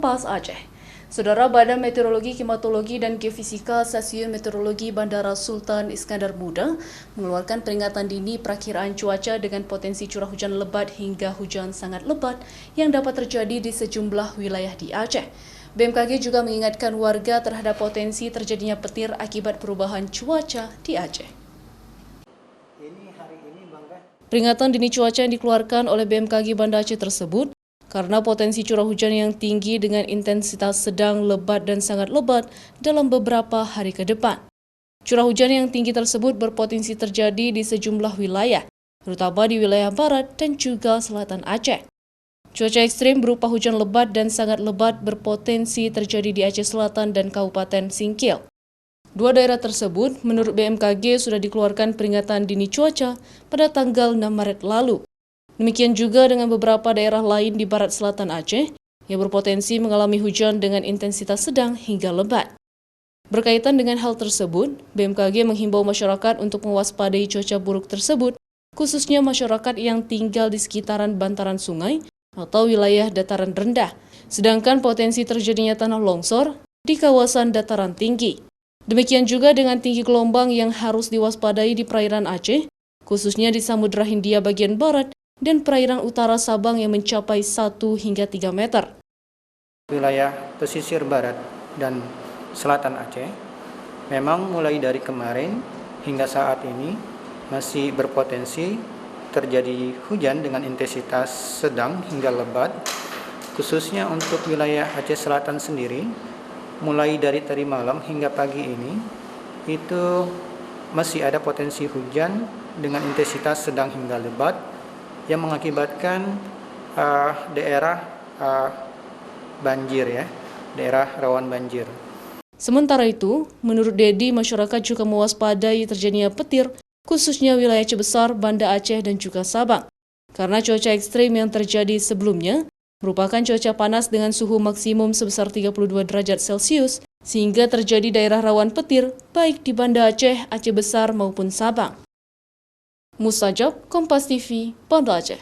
Pas Aceh. Saudara, Badan Meteorologi, Klimatologi, dan Geofisika Stasiun Meteorologi Bandara Sultan Iskandar Muda mengeluarkan peringatan dini perakiraan cuaca dengan potensi curah hujan lebat hingga hujan sangat lebat yang dapat terjadi di sejumlah wilayah di Aceh. BMKG juga mengingatkan warga terhadap potensi terjadinya petir akibat perubahan cuaca di Aceh. Peringatan dini cuaca yang dikeluarkan oleh BMKG Banda Aceh tersebut karena potensi curah hujan yang tinggi dengan intensitas sedang, lebat, dan sangat lebat dalam beberapa hari ke depan. Curah hujan yang tinggi tersebut berpotensi terjadi di sejumlah wilayah, terutama di wilayah barat dan juga selatan Aceh. Cuaca ekstrim berupa hujan lebat dan sangat lebat berpotensi terjadi di Aceh Selatan dan Kabupaten Singkil. Dua daerah tersebut, menurut BMKG, sudah dikeluarkan peringatan dini cuaca pada tanggal 6 Maret lalu. Demikian juga dengan beberapa daerah lain di barat selatan Aceh yang berpotensi mengalami hujan dengan intensitas sedang hingga lebat. Berkaitan dengan hal tersebut, BMKG menghimbau masyarakat untuk mewaspadai cuaca buruk tersebut, khususnya masyarakat yang tinggal di sekitaran bantaran sungai atau wilayah dataran rendah, sedangkan potensi terjadinya tanah longsor di kawasan dataran tinggi. Demikian juga dengan tinggi gelombang yang harus diwaspadai di perairan Aceh, khususnya di Samudra Hindia bagian barat dan perairan utara Sabang yang mencapai 1 hingga 3 meter. Wilayah pesisir barat dan selatan Aceh memang mulai dari kemarin hingga saat ini masih berpotensi terjadi hujan dengan intensitas sedang hingga lebat, khususnya untuk wilayah Aceh Selatan sendiri. Mulai dari tadi malam hingga pagi ini itu masih ada potensi hujan dengan intensitas sedang hingga lebat yang mengakibatkan daerah banjir, daerah rawan banjir. Sementara itu, menurut Dedi, masyarakat juga mewaspadai terjadinya petir, khususnya wilayah Aceh Besar, Banda Aceh, dan juga Sabang. Karena cuaca ekstrim yang terjadi sebelumnya merupakan cuaca panas dengan suhu maksimum sebesar 32 derajat Celcius, sehingga terjadi daerah rawan petir, baik di Banda Aceh, Aceh Besar, maupun Sabang. Mustajab, Kompas TV, Banda Aceh.